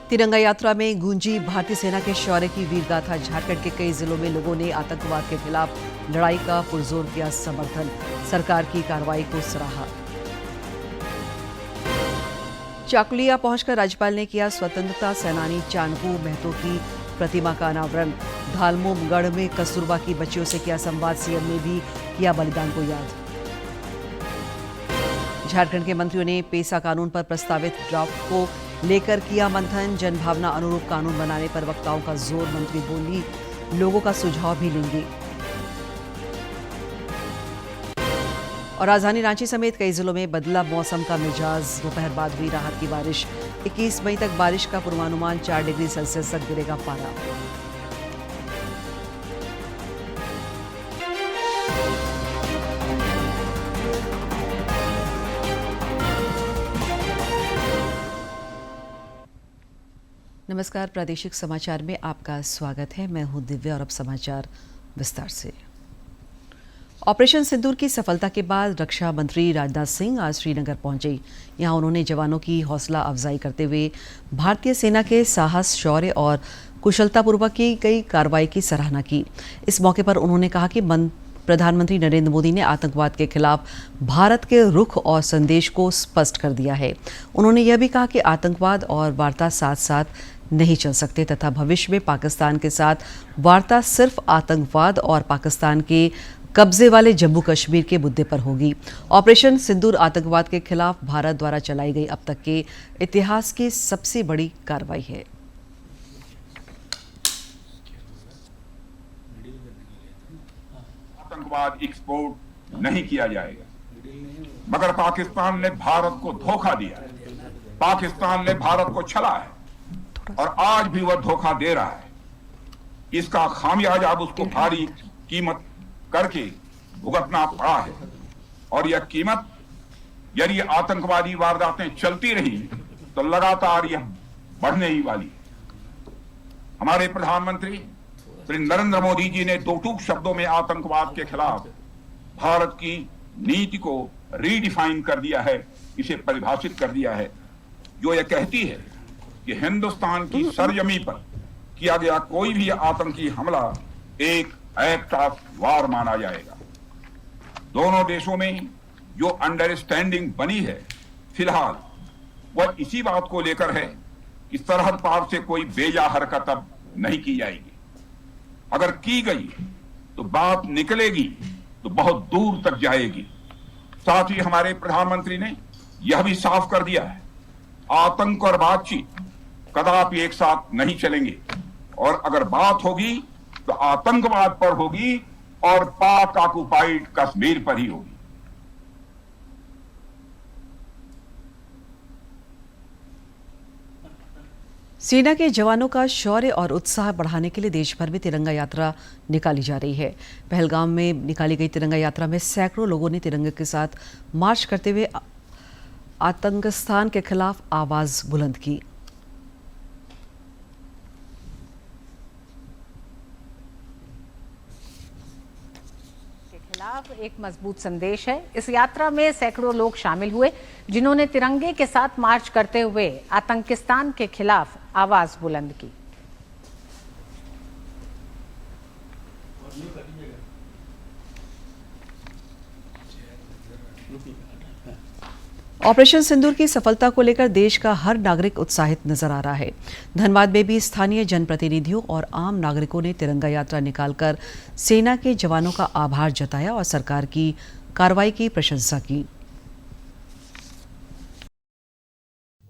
तिरंगा यात्रा में गूंजी भारतीय सेना के शौर्य की वीरगाथा। झारखंड के कई जिलों में लोगों ने आतंकवाद के खिलाफ लड़ाई का पुरजोर किया समर्थन। सरकार की कार्रवाई को सराहा। चाकुलिया पहुंचकर राज्यपाल ने किया स्वतंत्रता सेनानी चानकू महतो की प्रतिमा का अनावरण। धालमोगढ़ में कस्तूरबा की बच्चियों से किया संवाद। सीएम ने भी किया बलिदान को याद। झारखंड के मंत्रियों ने पेसा कानून पर प्रस्तावित ड्राफ्ट को लेकर किया मंथन। जनभावना अनुरूप कानून बनाने पर वक्ताओं का जोर। मंत्री बोली लोगों का सुझाव भी लेंगे। और राजधानी रांची समेत कई जिलों में बदला मौसम का मिजाज। दोपहर बाद हुई राहत की बारिश। 21 मई तक बारिश का पूर्वानुमान। 4 डिग्री सेल्सियस तक गिरेगा पारा। नमस्कार, प्रादेशिक समाचार में आपका स्वागत है। मैं हूं दिव्या और अब समाचार विस्तार से। ऑपरेशन सिंदूर की सफलता के बाद रक्षा मंत्री राजनाथ सिंह आज श्रीनगर पहुंचे। यहां उन्होंने जवानों की हौसला अफजाई करते हुए भारतीय सेना के साहस, शौर्य और कुशलतापूर्वक की गई कार्रवाई की सराहना की। इस मौके पर उन्होंने कहा कि प्रधानमंत्री नरेंद्र मोदी ने आतंकवाद के खिलाफ भारत के रुख और संदेश को स्पष्ट कर दिया है। उन्होंने यह भी कहा कि आतंकवाद और वार्ता साथ साथ नहीं चल सकते तथा भविष्य में पाकिस्तान के साथ वार्ता सिर्फ आतंकवाद और पाकिस्तान के कब्जे वाले जम्मू कश्मीर के मुद्दे पर होगी। ऑपरेशन सिंदूर आतंकवाद के खिलाफ भारत द्वारा चलाई गई अब तक के इतिहास की सबसे बड़ी कार्रवाई है। आतंकवाद एक्सपोर्ट नहीं किया जाएगा, मगर पाकिस्तान ने भारत को धोखा दिया है। पाकिस्तान ने भारत को छला है और आज भी वह धोखा दे रहा है। इसका खामियाजा अब उसको भारी कीमत करके भुगतना पड़ा है। और यह कीमत, यदि आतंकवादी वारदातें चलती रही तो लगातार यह बढ़ने ही वाली है। हमारे प्रधानमंत्री श्री नरेंद्र मोदी जी ने दो टूक शब्दों में आतंकवाद के खिलाफ भारत की नीति को रीडिफाइन कर दिया है, इसे परिभाषित कर दिया है, जो यह कहती है कि हिंदुस्तान की सरजमी पर किया गया कोई भी आतंकी हमला एक एक्ट ऑफ वार माना जाएगा। दोनों देशों में जो अंडरस्टैंडिंग बनी है फिलहाल वह इसी बात को लेकर है कि सरहद पार से कोई बेजा हरकत अब नहीं की जाएगी। अगर की गई तो बात निकलेगी तो बहुत दूर तक जाएगी। साथ ही हमारे प्रधानमंत्री ने यह भी साफ कर दिया है, आतंक और बातचीत कदापि एक साथ नहीं चलेंगे और अगर बात होगी तो आतंकवाद पर होगी और पाक ऑक्युपाइड कश्मीर पर ही होगी। सेना के जवानों का शौर्य और उत्साह बढ़ाने के लिए देश भर में तिरंगा यात्रा निकाली जा रही है। पहलगाम में निकाली गई तिरंगा यात्रा में सैकड़ों लोगों ने तिरंगे के साथ मार्च करते हुए आतंकस्तान के खिलाफ आवाज बुलंद की। एक मजबूत संदेश है। इस यात्रा में सैकड़ों लोग शामिल हुए जिन्होंने तिरंगे के साथ मार्च करते हुए आतंकिस्तान के खिलाफ आवाज बुलंद की। ऑपरेशन सिंदूर की सफलता को लेकर देश का हर नागरिक उत्साहित नजर आ रहा है। धनबाद में भी स्थानीय जनप्रतिनिधियों और आम नागरिकों ने तिरंगा यात्रा निकालकर सेना के जवानों का आभार जताया और सरकार की कार्रवाई की प्रशंसा की।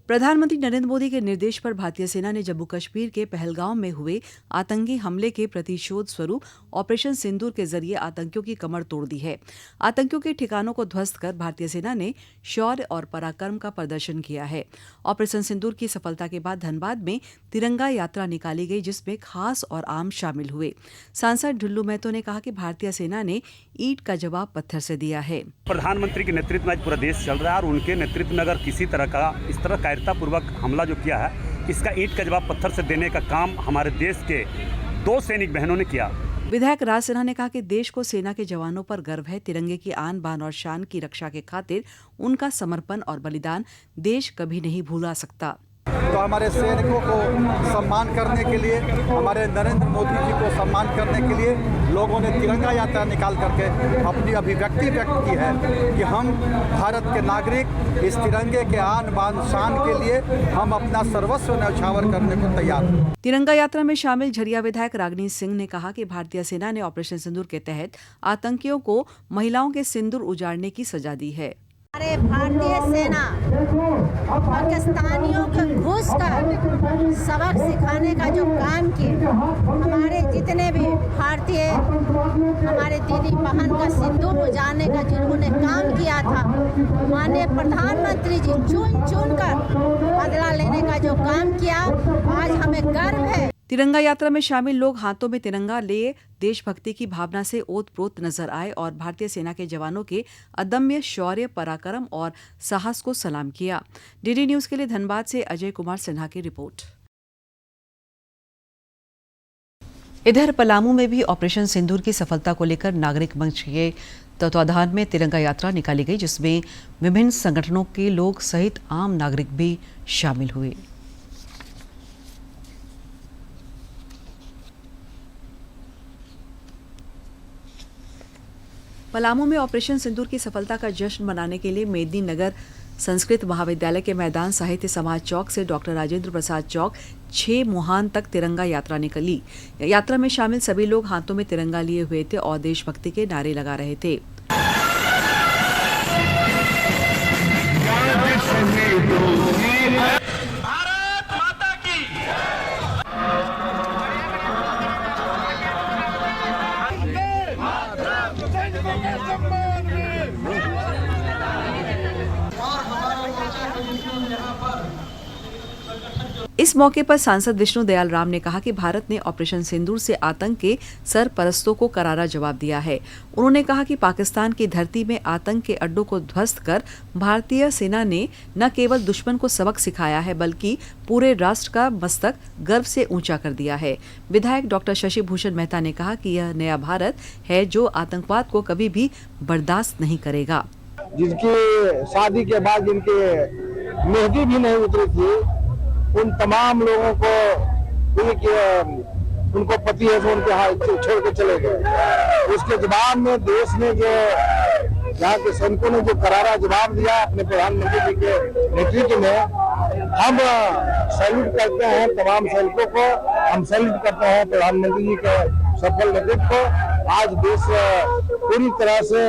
प्रधानमंत्री नरेंद्र मोदी के निर्देश पर भारतीय सेना ने जम्मू कश्मीर के पहलगाम में हुए आतंकी हमले के प्रतिशोध स्वरूप ऑपरेशन सिंदूर के जरिए आतंकियों की कमर तोड़ दी है। आतंकियों के ठिकानों को ध्वस्त कर भारतीय सेना ने शौर्य और पराक्रम का प्रदर्शन किया है। ऑपरेशन सिंदूर की सफलता के बाद धनबाद में तिरंगा यात्रा निकाली गई, जिसमें खास और आम शामिल हुए। सांसद ढुल्लू महतो ने कहा कि भारतीय सेना ने ईंट का जवाब पत्थर से दिया है। प्रधानमंत्री के नेतृत्व में आज पूरा देश चल रहा है और उनके नेतृत्व में अगर किसी तरह का इस तरह कायरतापूर्वक हमला जो किया है, इसका ईंट का जवाब पत्थर से देने का काम हमारे देश के 2 सैनिक बहनों ने किया। विधायक राज सिन्हा ने कहा कि देश को सेना के जवानों पर गर्व है। तिरंगे की आन बान और शान की रक्षा के खातिर उनका समर्पण और बलिदान देश कभी नहीं भुला सकता। तो हमारे सैनिकों को सम्मान करने के लिए, हमारे नरेंद्र मोदी जी को सम्मान करने के लिए लोगों ने तिरंगा यात्रा निकाल करके अपनी अभिव्यक्ति व्यक्त की है कि हम भारत के नागरिक इस तिरंगे के आन बान शान के लिए हम अपना सर्वस्व न्यौछावर करने को तैयार हैं। तिरंगा यात्रा में शामिल झरिया विधायक रागिनी सिंह ने कहा कि भारतीय सेना ने ऑपरेशन सिंदूर के तहत आतंकियों को महिलाओं के सिंदूर उजाड़ने की सजा दी है। हमारे भारतीय सेना पाकिस्तानियों को घुस कर सबक सिखाने का जो काम किए, हमारे जितने भी भारतीय हमारे दीदी बहन का सिंदूर उजाड़ने का जिन्होंने काम किया था, माननीय प्रधानमंत्री जी चुन चुन कर बदला लेने का जो काम किया, आज हमें गर्व है। तिरंगा यात्रा में शामिल लोग हाथों में तिरंगा लिए देशभक्ति की भावना से ओतप्रोत नजर आए और भारतीय सेना के जवानों के अदम्य शौर्य, पराक्रम और साहस को सलाम किया। डीडी न्यूज के लिए धनबाद से अजय कुमार सिन्हा की रिपोर्ट। इधर पलामू में भी ऑपरेशन सिंदूर की सफलता को लेकर नागरिक मंच के तत्वाधान में तिरंगा यात्रा निकाली गई, जिसमें विभिन्न संगठनों के लोग सहित आम नागरिक भी शामिल हुए। पलामू में ऑपरेशन सिंदूर की सफलता का जश्न मनाने के लिए मेदिनीनगर संस्कृत महाविद्यालय के मैदान साहित्य समाज चौक से डॉक्टर राजेंद्र प्रसाद चौक 6 मुहान तक तिरंगा यात्रा निकली। यात्रा में शामिल सभी लोग हाथों में तिरंगा लिए हुए थे और देशभक्ति के नारे लगा रहे थे। इस मौके पर सांसद विष्णु दयाल राम ने कहा कि भारत ने ऑपरेशन सिंदूर से आतंक के सरपरस्तों को करारा जवाब दिया है। उन्होंने कहा कि पाकिस्तान की धरती में आतंक के अड्डों को ध्वस्त कर भारतीय सेना ने न केवल दुश्मन को सबक सिखाया है, बल्कि पूरे राष्ट्र का मस्तक गर्व से ऊंचा कर दिया है। विधायक डॉक्टर शशि भूषण मेहता ने कहा कि यह नया भारत है जो आतंकवाद को कभी भी बर्दाश्त नहीं करेगा। जिनकी शादी के बाद जिनके मेहंदी भी नहीं उतरी थी, उन तमाम लोगों को उनको पति है तो उनके हाथ छोड़ के चले गए। उसके जवाब में देश ने जो यहाँ के सैनिकों ने जो करारा जवाब दिया अपने प्रधानमंत्री जी के नेतृत्व में, हम सैल्यूट करते हैं तमाम सैनिकों को, हम सैल्यूट करते हैं प्रधानमंत्री जी के सफल नेतृत्व को। आज देश पूरी तरह से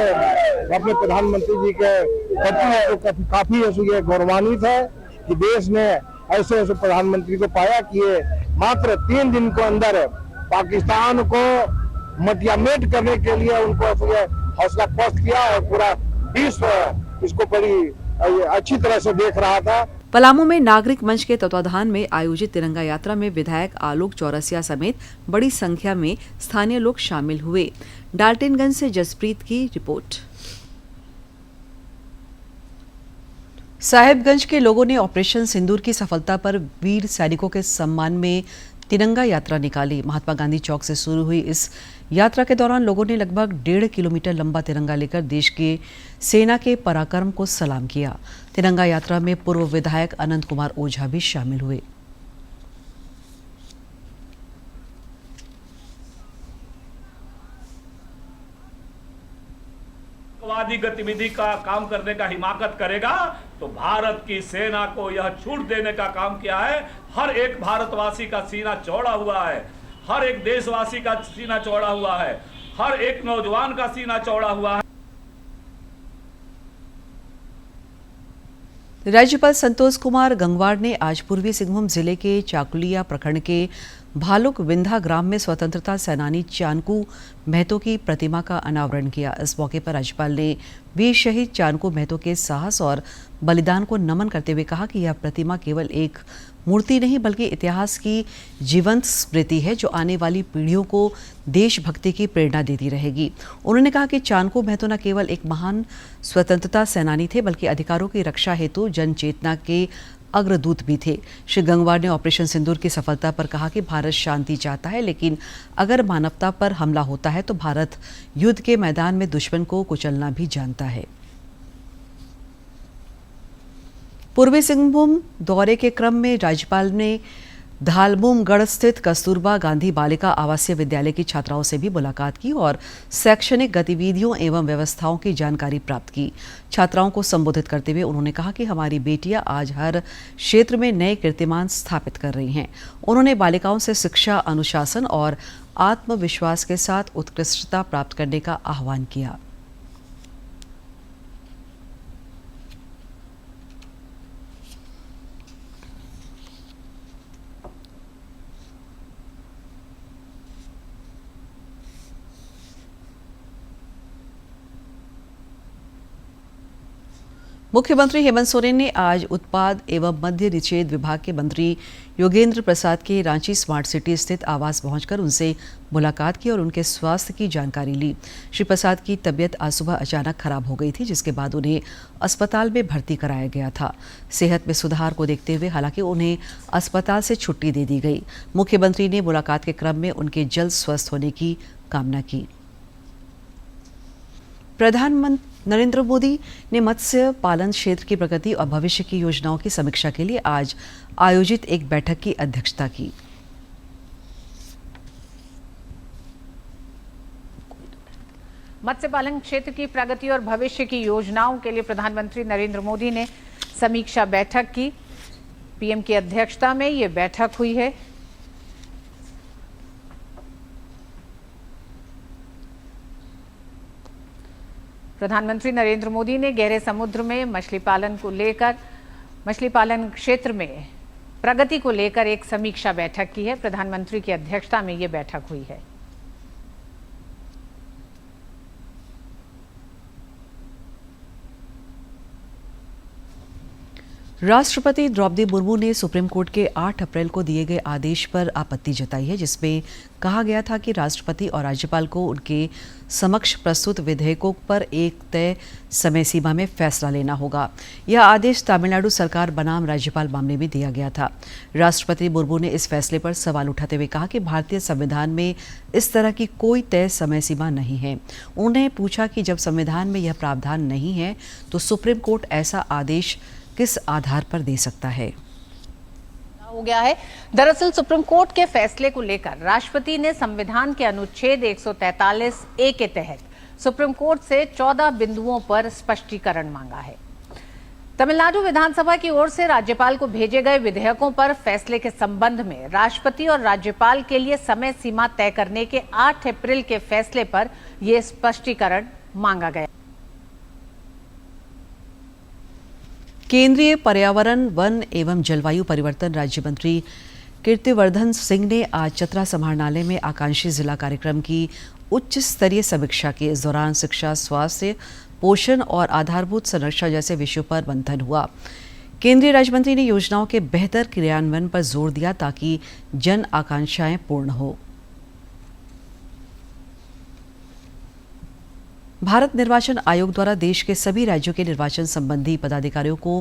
अपने प्रधानमंत्री जी के प्रति काफी गौरवान्वित है कि देश ने ऐसे प्रधानमंत्री को पाया कि ये मात्र 3 दिन के अंदर पाकिस्तान को मटियामेट करने के लिए उनको हौसला पस्त किया और पूरा विश्व इसको बड़ी अच्छी तरह से देख रहा था। पलामू में नागरिक मंच के तत्वाधान में आयोजित तिरंगा यात्रा में विधायक आलोक चौरसिया समेत बड़ी संख्या में स्थानीय लोग शामिल हुए। डाल्टनगंज से जसप्रीत की रिपोर्ट। साहिबगंज के लोगों ने ऑपरेशन सिंदूर की सफलता पर वीर सैनिकों के सम्मान में तिरंगा यात्रा निकाली। महात्मा गांधी चौक से शुरू हुई इस यात्रा के दौरान लोगों ने लगभग 1.5 किलोमीटर लंबा तिरंगा लेकर देश के सेना के पराक्रम को सलाम किया। तिरंगा यात्रा में पूर्व विधायक अनंत कुमार ओझा भी शामिल हुए। आतंकवादी गतिविधि का काम करने का हिमाकत करेगा तो भारत की सेना को यह छूट देने का काम किया है। हर एक भारतवासी का सीना चौड़ा हुआ है, हर एक देशवासी का सीना चौड़ा हुआ है, हर एक नौजवान का सीना चौड़ा हुआ है। राज्यपाल संतोष कुमार गंगवार ने आज पूर्वी सिंहभूम जिले के चाकुलिया प्रखंड के भालुक विंधा ग्राम में स्वतंत्रता सेनानी चानकू महतो की प्रतिमा का अनावरण किया। इस मौके पर राज्यपाल ने वीर शहीद चानकू महतो के साहस और बलिदान को नमन करते हुए कहा कि यह प्रतिमा केवल एक मूर्ति नहीं बल्कि इतिहास की जीवंत स्मृति है जो आने वाली पीढ़ियों को देशभक्ति की प्रेरणा देती रहेगी। उन्होंने कहा कि चानकू महतो न केवल एक महान स्वतंत्रता सेनानी थे बल्कि अधिकारों की रक्षा हेतु जन चेतना के अग्रदूत भी थे। श्री गंगवार ने ऑपरेशन सिंदूर की सफलता पर कहा कि भारत शांति चाहता है, लेकिन अगर मानवता पर हमला होता है तो भारत युद्ध के मैदान में दुश्मन को कुचलना भी जानता है। पूर्वी सिंहभूम दौरे के क्रम में राज्यपाल ने धालबूमगढ़ स्थित कस्तूरबा गांधी बालिका आवासीय विद्यालय की छात्राओं से भी मुलाकात की और शैक्षणिक गतिविधियों एवं व्यवस्थाओं की जानकारी प्राप्त की। छात्राओं को संबोधित करते हुए उन्होंने कहा कि हमारी बेटियां आज हर क्षेत्र में नए कीर्तिमान स्थापित कर रही हैं। उन्होंने बालिकाओं से शिक्षा, अनुशासन और आत्मविश्वास के साथ उत्कृष्टता प्राप्त करने का आह्वान किया। मुख्यमंत्री हेमंत सोरेन ने आज उत्पाद एवं मद्य निषेध विभाग के मंत्री योगेंद्र प्रसाद के रांची स्मार्ट सिटी स्थित आवास पहुंचकर उनसे मुलाकात की और उनके स्वास्थ्य की जानकारी ली। श्री प्रसाद की तबीयत आज सुबह अचानक खराब हो गई थी, जिसके बाद उन्हें अस्पताल में भर्ती कराया गया था। सेहत में सुधार को देखते हुए हालांकि उन्हें अस्पताल से छुट्टी दे दी गई। मुख्यमंत्री ने मुलाकात के क्रम में उनके जल्द स्वस्थ होने की कामना की। प्रधानमंत्री नरेंद्र मोदी ने मत्स्य पालन क्षेत्र की प्रगति और भविष्य की योजनाओं की समीक्षा के लिए आज आयोजित एक बैठक की अध्यक्षता की। मत्स्य पालन क्षेत्र की प्रगति और भविष्य की योजनाओं के लिए प्रधानमंत्री नरेंद्र मोदी ने समीक्षा बैठक की। पीएम की अध्यक्षता में ये बैठक हुई है। प्रधानमंत्री नरेंद्र मोदी ने गहरे समुद्र में मछली पालन क्षेत्र में प्रगति को लेकर एक समीक्षा बैठक की है। प्रधानमंत्री की अध्यक्षता में यह बैठक हुई है। राष्ट्रपति द्रौपदी मुर्मू ने सुप्रीम कोर्ट के 8 अप्रैल को दिए गए आदेश पर आपत्ति जताई है, जिसमें कहा गया था कि राष्ट्रपति और राज्यपाल को उनके समक्ष प्रस्तुत विधेयकों पर एक तय समय सीमा में फैसला लेना होगा। यह आदेश तमिलनाडु सरकार बनाम राज्यपाल मामले में दिया गया था। राष्ट्रपति मुर्मू ने इस फैसले पर सवाल उठाते हुए कहा कि भारतीय संविधान में इस तरह की कोई तय समय सीमा नहीं है। उन्होंने पूछा कि जब संविधान में यह प्रावधान नहीं है तो सुप्रीम कोर्ट ऐसा आदेश किस आधार पर दे सकता है। हो गया है। दरअसल सुप्रीम कोर्ट के फैसले को लेकर राष्ट्रपति ने संविधान के अनुच्छेद 143A के तहत सुप्रीम कोर्ट से 14 बिंदुओं पर स्पष्टीकरण मांगा है। तमिलनाडु विधानसभा की ओर से राज्यपाल को भेजे गए विधेयकों पर फैसले के संबंध में राष्ट्रपति और राज्यपाल के लिए समय सीमा तय करने के 8 अप्रैल के फैसले पर यह स्पष्टीकरण मांगा गया। केंद्रीय पर्यावरण, वन एवं जलवायु परिवर्तन राज्य मंत्री कीर्तिवर्धन सिंह ने आज चतरा समाहरणालय में आकांक्षी जिला कार्यक्रम की उच्च स्तरीय समीक्षा की। इस दौरान शिक्षा, स्वास्थ्य, पोषण और आधारभूत संरचना जैसे विषयों पर मंथन हुआ। केंद्रीय राज्य मंत्री ने योजनाओं के बेहतर क्रियान्वयन पर जोर दिया ताकि जन आकांक्षाएं पूर्ण हो। भारत निर्वाचन आयोग द्वारा देश के सभी राज्यों के निर्वाचन संबंधी पदाधिकारियों को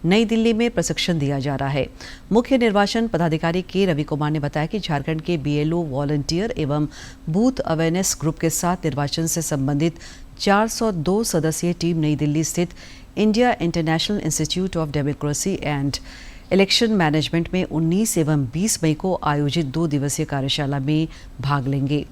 नई दिल्ली में प्रशिक्षण दिया जा रहा है। मुख्य निर्वाचन पदाधिकारी के रवि कुमार ने बताया कि झारखंड के BLO, वॉलंटियर एवं बूथ अवेयरनेस ग्रुप के साथ निर्वाचन से संबंधित 402 सदस्यीय टीम नई दिल्ली स्थित India international institute of democracy and election management में 19 एवं 20 मई को आयोजित 2 दिवसीय कार्यशाला में भाग लेंगे।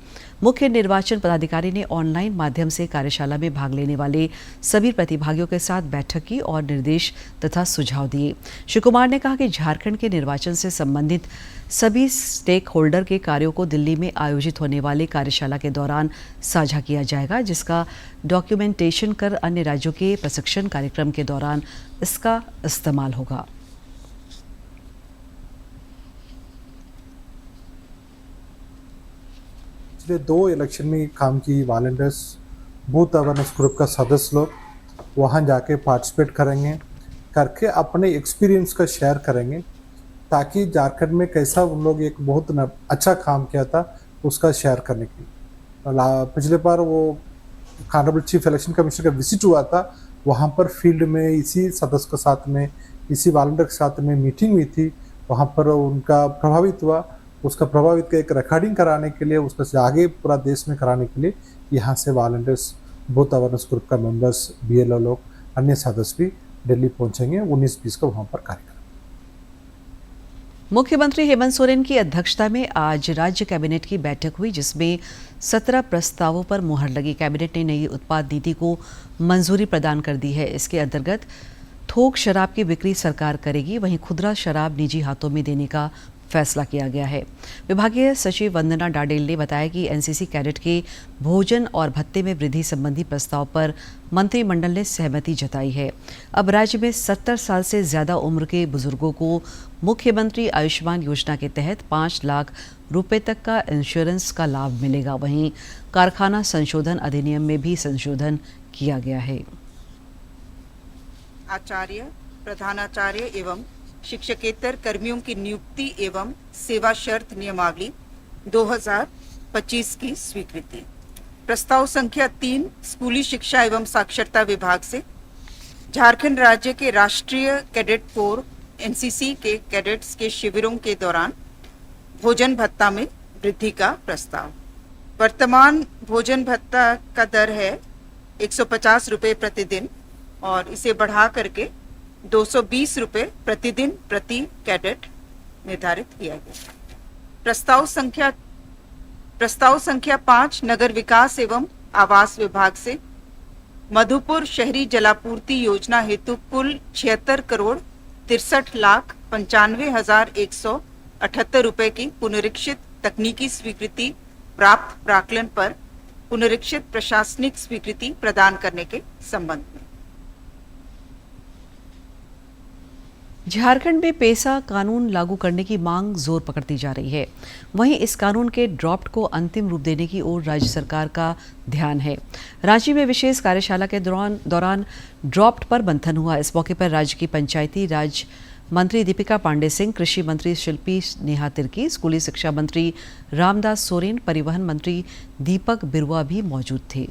मुख्य निर्वाचन पदाधिकारी ने ऑनलाइन माध्यम से कार्यशाला में भाग लेने वाले सभी प्रतिभागियों के साथ बैठक की और निर्देश तथा सुझाव दिए। श्री कुमार ने कहा कि झारखंड के निर्वाचन से संबंधित सभी स्टेक होल्डर के कार्यों को दिल्ली में आयोजित होने वाले कार्यशाला के दौरान साझा किया जाएगा, जिसका डॉक्यूमेंटेशन कर अन्य राज्यों के प्रशिक्षण कार्यक्रम के दौरान इसका इस्तेमाल होगा। पिछले 2 इलेक्शन में काम की वॉलंटियर्स, बूथ अवेयरनेस ग्रुप का सदस्य लोग वहाँ जाके पार्टिसिपेट करेंगे, करके अपने एक्सपीरियंस का शेयर करेंगे ताकि झारखंड में कैसा उन लोग एक बहुत अच्छा काम किया था उसका शेयर करने के लिए। पिछले बार वो ऑनरेबल चीफ इलेक्शन कमिश्नर का विजिट हुआ था, वहाँ पर फील्ड में इसी सदस्य के साथ में, इसी वॉलंटियर के साथ में मीटिंग हुई थी। वहाँ पर उनका प्रभावित हुआ, उसका प्रभावित का एक रिकॉर्डिंग कराने के लिए, उसका से आगे पूरा देश में कराने के लिए यहाँ से वॉलंटियर्स, बूथ अवेयरनेस ग्रुप का मेंबर्स, BLO लोग, अन्य सदस्य भी दिल्ली पहुंचेंगे, 19-20 को वहाँ पर कार्यक्रम। मुख्यमंत्री हेमंत सोरेन की अध्यक्षता में आज राज्य कैबिनेट की बैठक हुई, जिसमें 17 प्रस्तावों पर मुहर लगी। कैबिनेट ने नई उत्पाद नीति को मंजूरी प्रदान कर दी है। इसके अंतर्गत थोक शराब की बिक्री सरकार करेगी, वहीं खुदरा शराब निजी हाथों में देने का फैसला किया गया है। विभागीय सचिव वंदना डाडेल ने बताया कि एनसीसी कैडेट के भोजन और भत्ते में वृद्धि संबंधी प्रस्ताव पर मंत्रिमंडल ने सहमति जताई है। अब राज्य में 70 साल से ज्यादा उम्र के बुजुर्गों को मुख्यमंत्री आयुष्मान योजना के तहत 5 लाख रुपए तक का इंश्योरेंस का लाभ मिलेगा। वहीं कारखाना संशोधन अधिनियम में भी संशोधन किया गया है। आचार्य, प्रधानाचार्य एवं शिक्षकेतर कर्मियों की नियुक्ति एवं सेवा शर्त नियमावली 2025 की स्वीकृति। प्रस्ताव संख्या 3 स्कूली शिक्षा एवं साक्षरता विभाग से झारखंड राज्य के राष्ट्रीय कैडेट कोर एनसीसी के कैडेट्स के शिविरों के दौरान भोजन भत्ता में वृद्धि का प्रस्ताव। वर्तमान भोजन भत्ता का दर है 150 रुपये प्रतिदिन और इसे बढ़ा करके 220 रुपये प्रतिदिन प्रति कैडेट निर्धारित किया गया। प्रस्ताव संख्या 5 नगर विकास एवं आवास विभाग से मधुपुर शहरी जलापूर्ति योजना हेतु कुल 76 करोड़ 63,95,178 रुपए की पुनरीक्षित तकनीकी स्वीकृति प्राप्त प्राक्कलन पर पुनरीक्षित प्रशासनिक स्वीकृति प्रदान करने के संबंध में। झारखंड में पेसा कानून लागू करने की मांग जोर पकड़ती जा रही है। वहीं इस कानून के ड्राफ्ट को अंतिम रूप देने की ओर राज्य सरकार का ध्यान है। रांची में विशेष कार्यशाला के दौरान ड्राफ्ट पर मंथन हुआ। इस मौके पर राज्य की पंचायती राज मंत्री दीपिका पांडे सिंह, कृषि मंत्री शिल्पी नेहा तिर्की, स्कूली शिक्षा मंत्री रामदास सोरेन, परिवहन मंत्री दीपक बिरुआ भी मौजूद थे।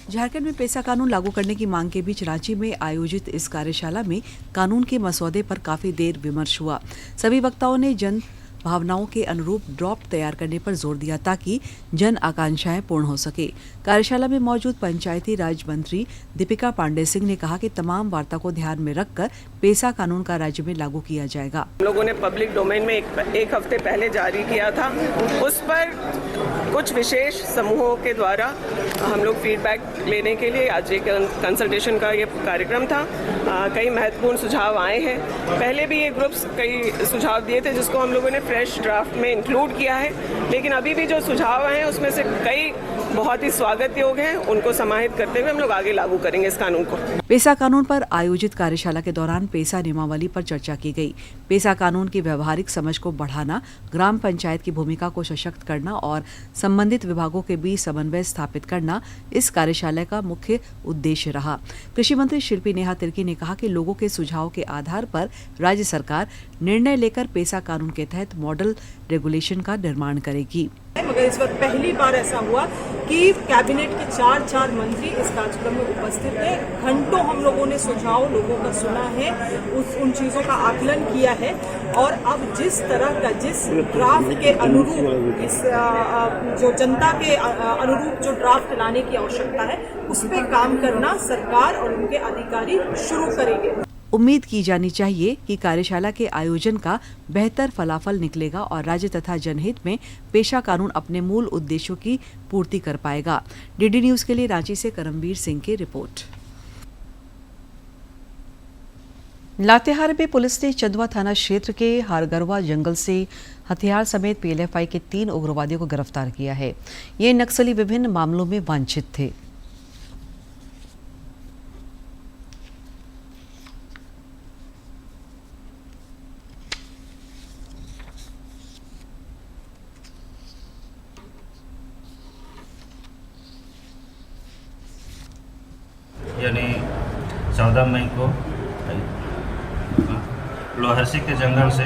झारखंड में पेसा कानून लागू करने की मांग के बीच रांची में आयोजित इस कार्यशाला में कानून के मसौदे पर काफी देर विमर्श हुआ। सभी वक्ताओं ने जन भावनाओं के अनुरूप ड्राफ्ट तैयार करने पर जोर दिया ताकि जन आकांक्षाएं पूर्ण हो सके। कार्यशाला में मौजूद पंचायती राज मंत्री दीपिका पांडे सिंह ने कहा कि तमाम वार्ता को ध्यान में रखकर पेसा कानून का राज्य में लागू किया जाएगा। हम लोगों ने पब्लिक डोमेन में एक हफ्ते पहले जारी किया था। उस पर कुछ विशेष समूहों के द्वारा हम लोग फीडबैक लेने के लिए आज एक कंसल्टेशन का ये कार्यक्रम था। कई महत्वपूर्ण सुझाव आए हैं। पहले भी ये ग्रुप्स कई सुझाव दिए थे जिसको हम लोगों ने फ्रेश ड्राफ्ट में इंक्लूड किया है, लेकिन अभी भी जो सुझाव आए हैं उसमें से कई बहुत ही स्वागत योग्य हैं। उनको समाहित करते हुए हम लोग आगे लागू करेंगे इस कानून को। पेसा कानून पर आयोजित कार्यशाला के दौरान पेसा नियमावली पर चर्चा की गई। पेसा कानून की व्यवहारिक समझ को बढ़ाना, ग्राम पंचायत की भूमिका को सशक्त करना और संबंधित विभागों के बीच समन्वय स्थापित करना इस कार्यशाला का मुख्य उद्देश्य रहा। कृषि मंत्री शिल्पी नेहा तिर्की ने कहा कि लोगों के सुझाव के आधार पर राज्य सरकार निर्णय लेकर पेसा कानून के तहत मॉडल रेगुलेशन का निर्माण करेगी। मगर इस वक्त पहली बार ऐसा हुआ कि कैबिनेट के 4 मंत्री इस कार्यक्रम में उपस्थित थे। घंटों हम लोगों ने सुझाव लोगों का सुना है, उन चीजों का आकलन किया है और अब जिस तरह का जिस ड्राफ्ट के अनुरूप इस जो जनता के अनुरूप जो ड्राफ्ट लाने की आवश्यकता है उस पे काम करना सरकार और उनके अधिकारी शुरू करेंगे। उम्मीद की जानी चाहिए कि कार्यशाला के आयोजन का बेहतर फलाफल निकलेगा और राज्य तथा जनहित में पेशा कानून अपने मूल उद्देश्यों की पूर्ति कर पाएगा। डीडी न्यूज के लिए रांची से करमवीर सिंह की रिपोर्ट। लातेहार में पुलिस ने चंदवा थाना क्षेत्र के हारगरवा जंगल से हथियार समेत पीएलएफआई के 3 उग्रवादियों को गिरफ्तार किया है। ये नक्सली विभिन्न मामलों में वांछित थे। यानी 14 मई को लोहरसी के जंगल से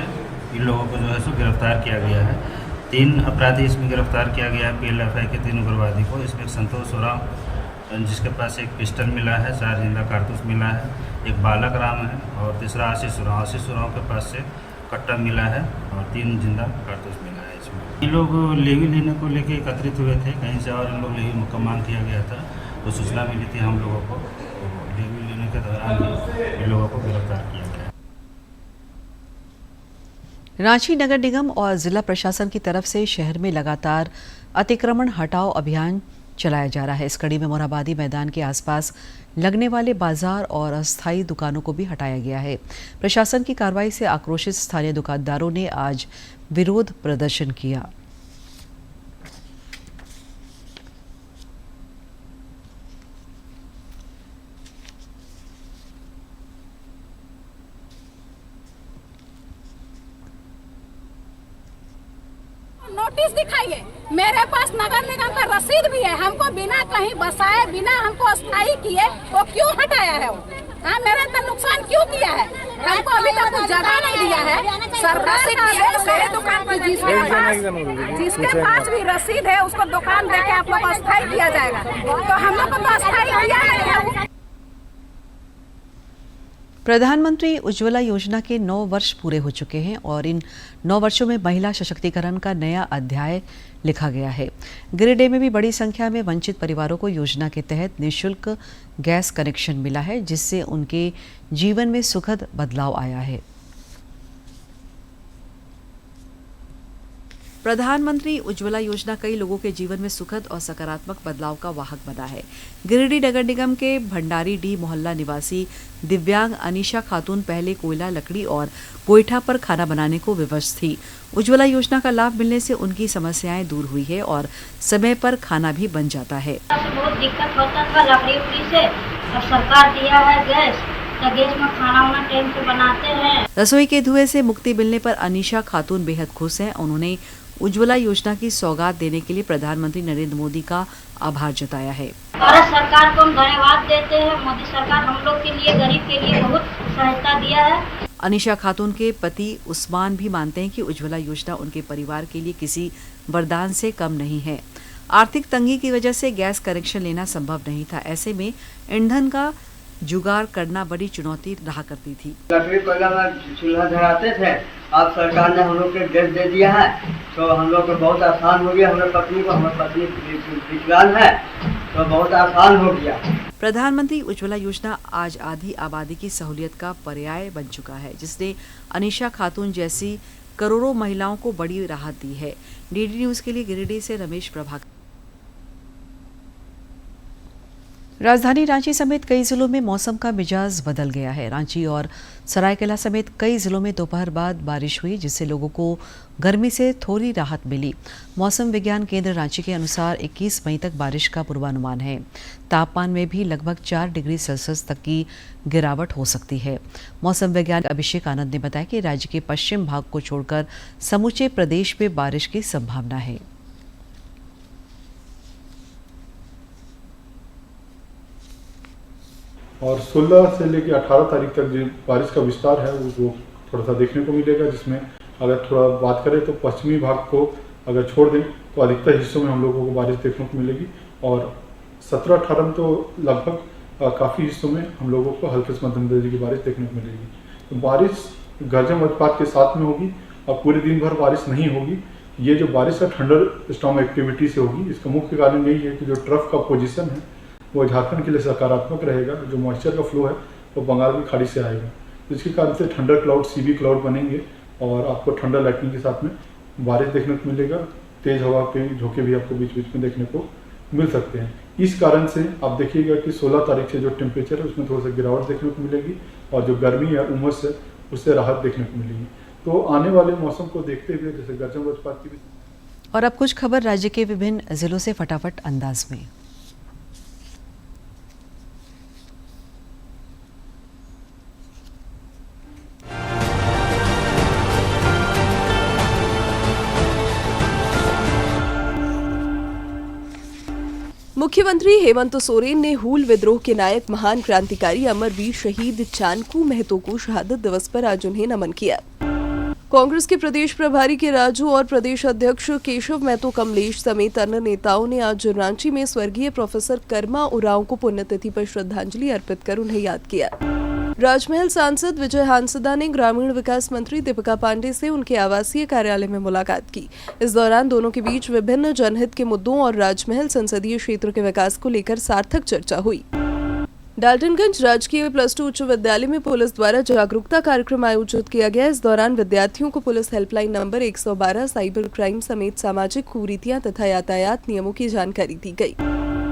इन लोगों को जो है सो गिरफ्तार किया गया है। 3 अपराधी इसमें गिरफ्तार किया गया है पीएलएफआई के 3 उग्रवादी को। इसमें एक संतोष उरांव जिसके पास एक पिस्टल मिला है, 4 जिंदा कारतूस मिला है, एक बालक राम है और तीसरा आशीष उरांव के पास से कट्टा मिला है और 3 जिंदा कारतूस मिला है इसमें। ये लोग लेवी लेने को लेके एकत्रित हुए थे कहीं से और इन लोग लेवी का मांग किया गया था, तो सूचना मिली थी हम लोगों को, तो लेवी लेने के दौरान भी इन लोगों को गिरफ्तार किया गया। रांची नगर निगम और जिला प्रशासन की तरफ से शहर में लगातार अतिक्रमण हटाओ अभियान चलाया जा रहा है। इस कड़ी में मोरहाबादी मैदान के आसपास लगने वाले बाजार और अस्थायी दुकानों को भी हटाया गया है। प्रशासन की कार्रवाई से आक्रोशित स्थानीय दुकानदारों ने आज विरोध प्रदर्शन किया। नोटिस दिखाइए, मेरे पास नगर निगम का रसीद भी है। हमको बिना कहीं बसाए, बिना हमको अस्थायी किए वो क्यों हटाया है? वो हाँ, मेरा इतना नुकसान क्यों किया है? हमको अभी तक कुछ जगह नहीं दिया है। सरकारी दुकान पर जिसके पास भी रसीद है उसको दुकान देके आप लोग को अस्थायी किया जाएगा, तो हम लोग को तो अस्थायी किया नहीं है। प्रधानमंत्री उज्ज्वला योजना के 9 वर्ष पूरे हो चुके हैं और इन 9 वर्षों में महिला सशक्तिकरण का नया अध्याय लिखा गया है। गिरिडीह में भी बड़ी संख्या में वंचित परिवारों को योजना के तहत निःशुल्क गैस कनेक्शन मिला है, जिससे उनके जीवन में सुखद बदलाव आया है। प्रधानमंत्री उज्ज्वला योजना कई लोगों के जीवन में सुखद और सकारात्मक बदलाव का वाहक बना है। गिरिडीह नगर निगम के भंडारी डी मोहल्ला निवासी दिव्यांग अनीशा खातून पहले कोयला, लकड़ी और गोईठा पर खाना बनाने को विवश थी। उज्ज्वला योजना का लाभ मिलने से उनकी समस्याएं दूर हुई है और समय पर खाना भी बन जाता है। बहुत दिक्कत होता था लकड़ी उकड़ी से, अब सरकार दिया है गैस, तो गैस में खाना वाना टाइम से बनाते हैं। रसोई के धुएं से मुक्ति मिलने पर अनीशा खातून बेहद खुश हैं। उन्होंने उज्ज्वला योजना की सौगात देने के लिए प्रधानमंत्री नरेंद्र मोदी का आभार जताया है। भारत सरकार को हम धन्यवाद देते हैं। मोदी सरकार हम लोग के लिए, गरीब के लिए बहुत सहायता दिया है। अनीशा खातून के पति उस्मान भी मानते हैं कि उज्ज्वला योजना उनके परिवार के लिए किसी वरदान से कम नहीं है। आर्थिक तंगी की वजह से गैस कनेक्शन लेना संभव नहीं था। ऐसे में ईंधन का जुगाड़ करना बड़ी चुनौती रहा करती थी। लकड़ी कोयला में चूल्हा धराते थे, अब सरकार ने हम लोग को गैस दे दिया है, तो हम लोग को बहुत आसान हो गया। हमारे पत्नी को, हमारी पत्नी विकलांग है, तो बहुत आसान हो गया। प्रधानमंत्री उज्ज्वला योजना आज आधी आबादी की सहूलियत का पर्याय बन चुका है, जिसने अनीशा खातून जैसी करोड़ों महिलाओं को बड़ी राहत दी है। डीडी न्यूज के लिए गिरिडीह से रमेश प्रभाकर। राजधानी रांची समेत कई जिलों में मौसम का मिजाज बदल गया है। रांची और सरायकेला समेत कई जिलों में दोपहर बाद बारिश हुई, जिससे लोगों को गर्मी से थोड़ी राहत मिली। मौसम विज्ञान केंद्र रांची के अनुसार 21 मई तक बारिश का पूर्वानुमान है। तापमान में भी लगभग 4 डिग्री सेल्सियस तक की गिरावट हो सकती है। मौसम वैज्ञानिक अभिषेक आनंद ने बताया कि राज्य के पश्चिम भाग को छोड़कर समूचे प्रदेश में बारिश की संभावना है। और 16 से लेकर 18 तारीख तक जो बारिश का विस्तार है वो थोड़ा सा देखने को मिलेगा, जिसमें अगर थोड़ा बात करें तो पश्चिमी भाग को अगर छोड़ दें तो अधिकतर हिस्सों में हम लोगों को बारिश देखने को मिलेगी और 17-18 में तो लगभग काफ़ी हिस्सों में हम लोगों को हल्के से मध्यम दर्जे की बारिश देखने को मिलेगी। तो बारिश गर्जन वज्रपात के साथ में होगी और पूरे दिन भर बारिश नहीं होगी। ये जो बारिश का थंडर स्टॉर्म एक्टिविटी से होगी, इसका मुख्य कारण यही है कि जो ट्रफ का पोजीशन है वो झारखंड के लिए सकारात्मक रहेगा। जो मॉइस्चर का फ्लो है वो बंगाल की खाड़ी से आएगा, तो इसके कारण से थंडर क्लाउड, सीबी क्लाउड बनेंगे और आपको थंडर लाइटनिंग के साथ में बारिश देखने को मिलेगा। तेज हवा के झोंके भी आपको बीच बीच में देखने को मिल सकते हैं। इस कारण से आप देखिएगा कि 16 तारीख से जो टेम्परेचर है उसमें थोड़ा सा गिरावट देखने को मिलेगी और जो गर्मी है, उमस है, उससे राहत देखने को मिलेगी। तो आने वाले मौसम को देखते हुए जैसे गर्जन वज्रपात की भी। और अब कुछ खबर राज्य के विभिन्न जिलों से फटाफट अंदाज में। मुख्यमंत्री हेमंत सोरेन ने हूल विद्रोह के नायक महान क्रांतिकारी अमरवीर शहीद चानकू महतो को शहादत दिवस पर आज उन्हें नमन किया। कांग्रेस के प्रदेश प्रभारी के राजू और प्रदेश अध्यक्ष केशव महतो कमलेश समेत अन्य नेताओं ने आज रांची में स्वर्गीय प्रोफेसर कर्मा उरांव को पुण्यतिथि पर श्रद्धांजलि अर्पित कर उन्हें याद किया। राजमहल सांसद विजय हांसदा ने ग्रामीण विकास मंत्री दीपिका पांडे से उनके आवासीय कार्यालय में मुलाकात की। इस दौरान दोनों के बीच विभिन्न जनहित के मुद्दों और राजमहल संसदीय क्षेत्र के विकास को लेकर सार्थक चर्चा हुई। डाल्टनगंज राजकीय +2 उच्च विद्यालय में पुलिस द्वारा जागरूकता कार्यक्रम आयोजित किया गया। इस दौरान विद्यार्थियों को police helpline number 112, cyber crime समेत सामाजिक कुरीतियां तथा यातायात नियमों की जानकारी दी गई।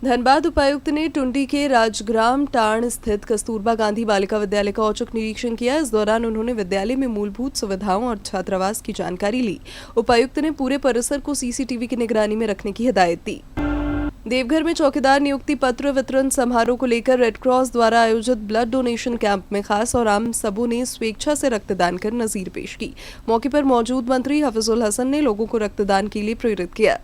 धनबाद उपायुक्त ने टुंडी के राजग्राम टाण स्थित कस्तूरबा गांधी बालिका विद्यालय का औचक निरीक्षण किया। इस दौरान उन्होंने विद्यालय में मूलभूत सुविधाओं और छात्रावास की जानकारी ली। उपायुक्त ने पूरे परिसर को सीसीटीवी की निगरानी में रखने की हिदायत दी। देवघर में चौकीदार नियुक्ति पत्र वितरण समारोह को लेकर रेड क्रॉस द्वारा आयोजित ब्लड डोनेशन कैंप में खास और आम सबों ने स्वेच्छा से रक्तदान कर नजीर पेश की। मौके पर मौजूद मंत्री हफीजुल हसन ने लोगों को रक्तदान के लिए प्रेरित किया।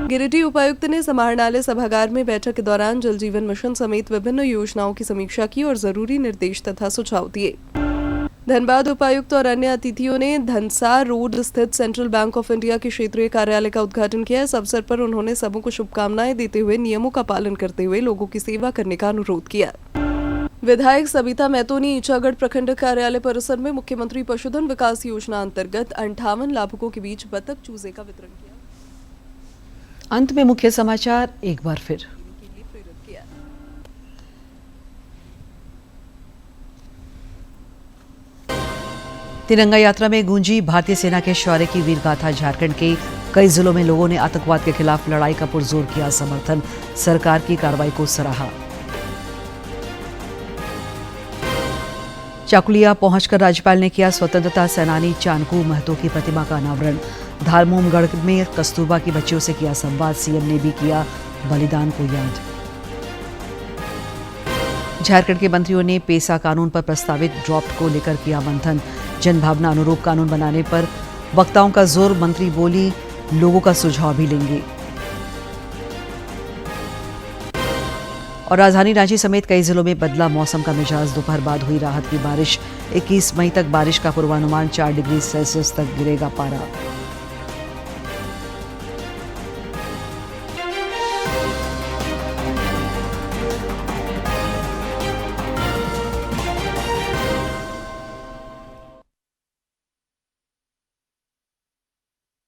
गिरिडीह उपायुक्त ने समाहरणालय सभागार में बैठक के दौरान जल जीवन मिशन समेत विभिन्न योजनाओं की समीक्षा की और जरूरी निर्देश तथा सुझाव दिए। धनबाद उपायुक्त और अन्य अतिथियों ने धनसार रोड स्थित सेंट्रल बैंक ऑफ इंडिया के क्षेत्रीय कार्यालय का उद्घाटन किया। इस अवसर पर उन्होंने सबों को शुभकामनाएं देते हुए नियमों का पालन करते हुए लोगों की सेवा करने का अनुरोध किया। विधायक सविता महतो ने ईचागढ़ प्रखंड कार्यालय परिसर में मुख्यमंत्री पशुधन विकास योजना अंतर्गत 58 लाभुकों के बीच बतख चूजे का वितरण किया। अंत में मुख्य समाचार एक बार फिर। तिरंगा यात्रा में गूंजी भारतीय सेना के शौर्य की वीरगाथा। झारखंड के कई जिलों में लोगों ने आतंकवाद के खिलाफ लड़ाई का पुरजोर किया समर्थन। सरकार की कार्रवाई को सराहा। चाकुलिया पहुंचकर राज्यपाल ने किया स्वतंत्रता सेनानी चानकू महतो की प्रतिमा का अनावरण। धारमोमगढ़ में कस्तूरबा की बच्चियों से किया संवाद। सीएम ने भी किया बलिदान को याद। झारखंड के मंत्रियों ने पेसा कानून पर प्रस्तावित ड्राफ्ट को लेकर किया मंथन। जनभावना अनुरूप कानून बनाने पर वक्ताओं का जोर। मंत्री बोली लोगों का सुझाव भी लेंगे। और राजधानी रांची समेत कई जिलों में बदला मौसम का मिजाज। दोपहर बाद हुई राहत की बारिश। 21 मई तक बारिश का पूर्वानुमान। 4 डिग्री सेल्सियस तक गिरेगा पारा।